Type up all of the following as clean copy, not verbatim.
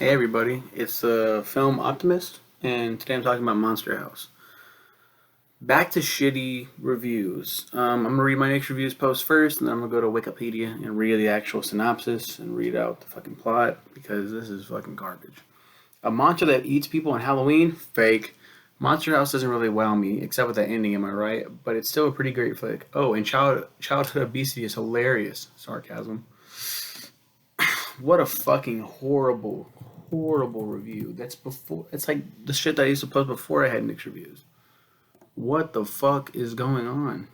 Hey everybody, it's the film Optimist, and today I'm talking about Monster House. Back to shitty reviews. I'm gonna read my next reviews post first, and then I'm gonna go to Wikipedia and read the actual synopsis and read out the fucking plot because this is fucking garbage. A monster that eats people on Halloween? Fake. Monster House doesn't really wow me, except with that ending, am I right? But it's still a pretty great flick. Oh, and childhood obesity is hilarious. Sarcasm. What a fucking horrible, horrible review. That's before. It's like the shit that I used to post before I had Nick's reviews. What the fuck is going on?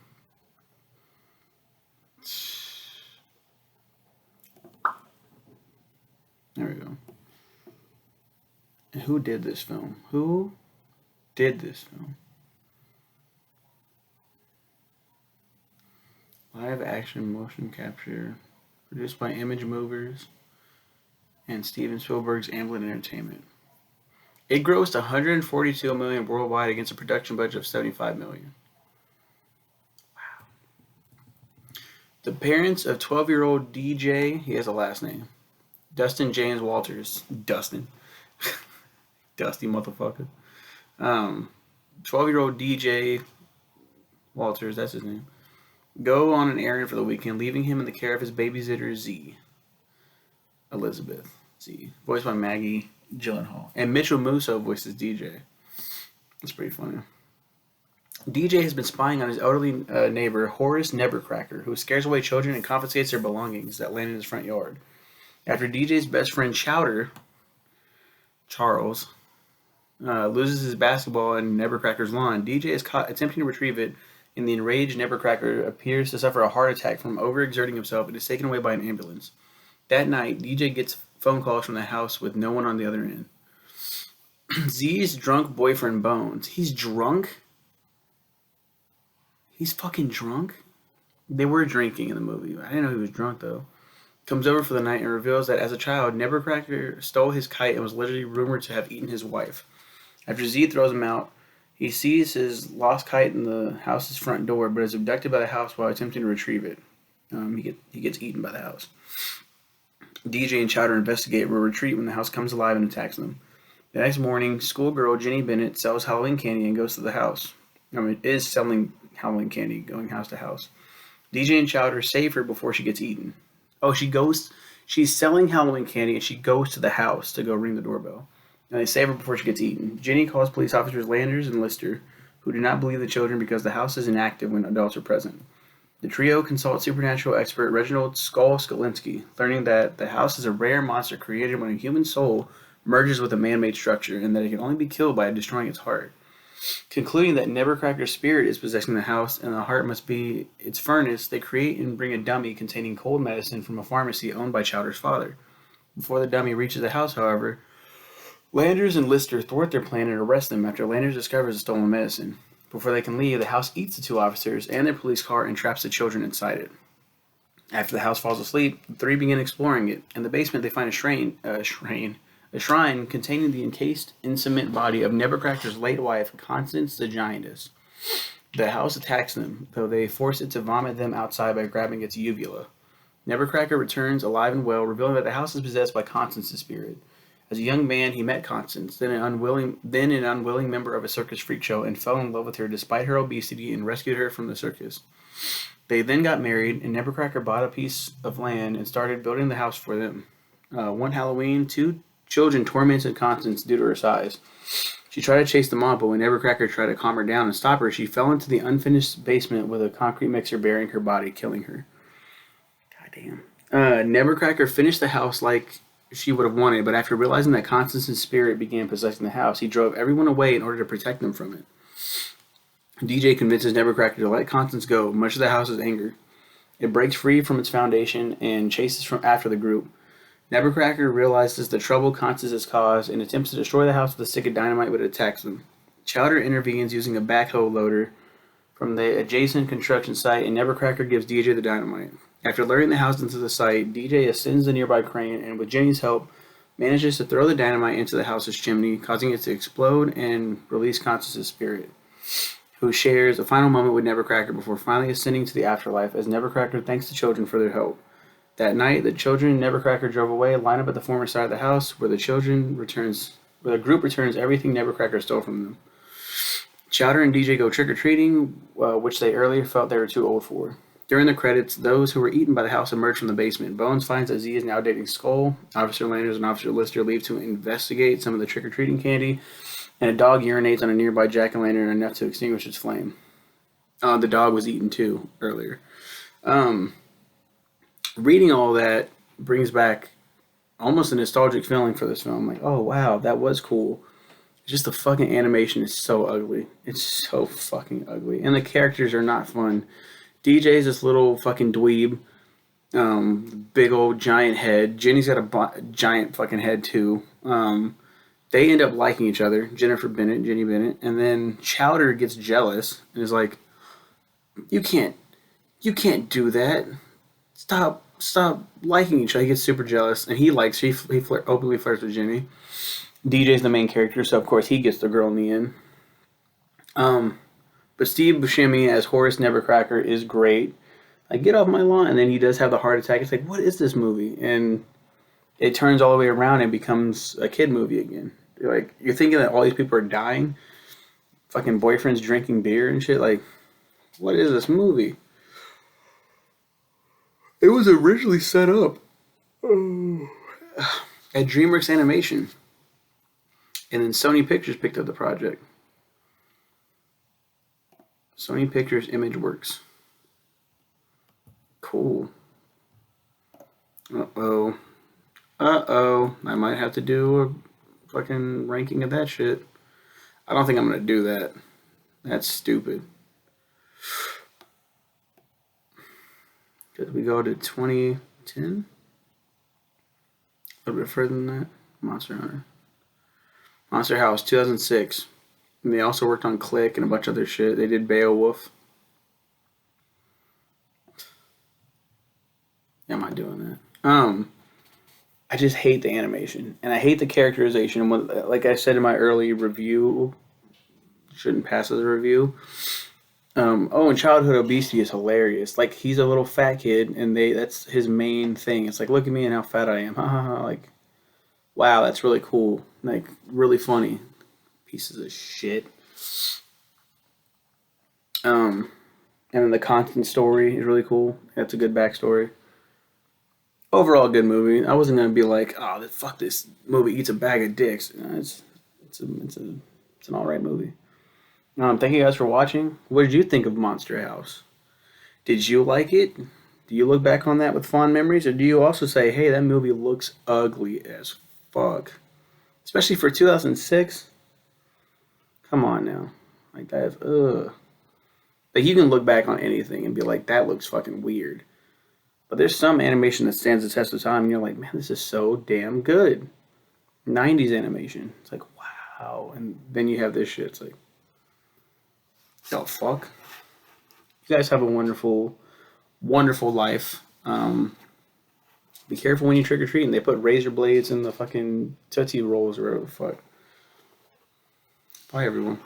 There we go. And who did this film? Who did this film? Live action motion capture, produced by Image Movers and Steven Spielberg's Amblin Entertainment. It grossed 142 million worldwide against a production budget of 75 million. The parents of 12-year-old DJ, he has a last name, Dustin James Walters, Dustin, Dusty motherfucker. 12-year-old DJ Walters, that's his name, go on an errand for the weekend, leaving him in the care of his babysitter Z, Elizabeth Z, voiced by Maggie Gyllenhaal, and Mitchell Musso voices DJ. That's pretty funny. DJ has been spying on his elderly neighbor, Horace Nevercracker, who scares away children and confiscates their belongings that land in his front yard. After DJ's best friend Chowder, Charles, loses his basketball in Nevercracker's lawn, DJ is caught attempting to retrieve it, and the enraged Nevercracker appears to suffer a heart attack from overexerting himself and is taken away by an ambulance. That night, DJ gets phone calls from the house with no one on the other end. Z's drunk boyfriend Bones. He's drunk? He's fucking drunk? They were drinking in the movie. I didn't know he was drunk though. Comes over for the night and reveals that as a child, Nevercracker stole his kite and was literally rumored to have eaten his wife. After Z throws him out, he sees his lost kite in the house's front door, but is abducted by the house while attempting to retrieve it. He gets eaten by the house. DJ and Chowder investigate but retreat when the house comes alive and attacks them. The next morning, schoolgirl Jenny Bennett sells Halloween candy and goes to the house. Is selling Halloween candy, going house to house. DJ and Chowder save her before she gets eaten. Oh, she's selling Halloween candy and she goes to the house to go ring the doorbell. And they save her before she gets eaten. Jenny calls police officers Landers and Lister, who do not believe the children because the house is inactive when adults are present. The trio consults supernatural expert Reginald Skull Skalinsky, learning that the house is a rare monster created when a human soul merges with a man-made structure and that it can only be killed by destroying its heart. Concluding that Nevercracker's spirit is possessing the house and the heart must be its furnace, they create and bring a dummy containing cold medicine from a pharmacy owned by Chowder's father. Before the dummy reaches the house, however, Landers and Lister thwart their plan and arrest them after Landers discovers the stolen medicine. Before they can leave, the house eats the two officers and their police car and traps the children inside it. After the house falls asleep, the three begin exploring it. In the basement, they find a shrine containing the encased in cement body of Nevercracker's late wife, Constance the Giantess. The house attacks them, though they force it to vomit them outside by grabbing its uvula. Nevercracker returns alive and well, revealing that the house is possessed by Constance's spirit. As a young man, he met Constance, then an unwilling member of a circus freak show, and fell in love with her despite her obesity and rescued her from the circus. They then got married, and Nevercracker bought a piece of land and started building the house for them. One Halloween, two children tormented Constance due to her size. She tried to chase them off, but when Nevercracker tried to calm her down and stop her, she fell into the unfinished basement with a concrete mixer burying her body, killing her. God damn. Nevercracker finished the house like she would have wanted, but after realizing that Constance's spirit began possessing the house, he drove everyone away in order to protect them from it. DJ convinces Nevercracker to let Constance go, much to the house's anger. It breaks free from its foundation and chases after the group. Nevercracker realizes the trouble Constance has caused and attempts to destroy the house with a stick of dynamite, but it attacks them. Chowder intervenes using a backhoe loader from the adjacent construction site, and Nevercracker gives DJ the dynamite. After luring the house into the site, DJ ascends the nearby crane and, with Jenny's help, manages to throw the dynamite into the house's chimney, causing it to explode and release Constance's spirit, who shares a final moment with Nevercracker before finally ascending to the afterlife as Nevercracker thanks the children for their help. That night, the children Nevercracker drove away, line up at the former side of the house where the group returns everything Nevercracker stole from them. Chowder and DJ go trick or treating, which they earlier felt they were too old for. During the credits, those who were eaten by the house emerge from the basement. Bones finds that Z is now dating Skull. Officer Landers and Officer Lister leave to investigate some of the trick or treating candy, and a dog urinates on a nearby jack o' lantern enough to extinguish its flame. The dog was eaten too earlier. Reading all that brings back almost a nostalgic feeling for this film. Like, oh wow, that was cool. Just the fucking animation is so ugly. It's so fucking ugly. And the characters are not fun. DJ's this little fucking dweeb. Big old giant head. Jenny's got a giant fucking head too. They end up liking each other. Jennifer Bennett, Jenny Bennett. And then Chowder gets jealous and is like, you can't do that. Stop liking each other. He gets super jealous. And he openly flirts with Jenny. DJ's the main character, so of course he gets the girl in the end. But Steve Buscemi as Horace Nevercracker is great. Like, get off my lawn, and then he does have the heart attack. It's like, what is this movie? And it turns all the way around and becomes a kid movie again. You're thinking that all these people are dying, fucking boyfriends drinking beer and shit. Like, what is this movie? It was originally set up at DreamWorks Animation. And then Sony Pictures picked up the project. Sony Pictures ImageWorks. Cool. Uh-oh. I might have to do a fucking ranking of that shit. I don't think I'm going to do that. That's stupid. Because we go to 2010? A little bit further than that. Monster Hunter. Monster House, 2006. And they also worked on Click and a bunch of other shit. They did Beowulf. Yeah, I'm not doing that. I just hate the animation. And I hate the characterization. Like I said in my early review, shouldn't pass as a review. And childhood obesity is hilarious. Like, he's a little fat kid, and that's his main thing. It's like, look at me and how fat I am. Ha ha ha. Like, wow, that's really cool. Like, really funny. Pieces of shit. And then the content story is really cool. That's a good backstory. Overall, good movie. I wasn't gonna be like, oh, fuck, this movie eats a bag of dicks. It's an alright movie. Thank you guys for watching. What did you think of Monster House? Did you like it? Do you look back on that with fond memories, or do you also say, hey, that movie looks ugly as fuck? Especially for 2006. Come on now. Like, that's, ugh. Like, you can look back on anything and be like, that looks fucking weird. But there's some animation that stands the test of time, and you're like, man, this is so damn good. 90s animation. It's like, wow. And then you have this shit. It's like, oh, fuck. You guys have a wonderful, wonderful life. Be careful when you trick-or-treating. They put razor blades in the fucking Tootsie Rolls or whatever the fuck. Bye, everyone.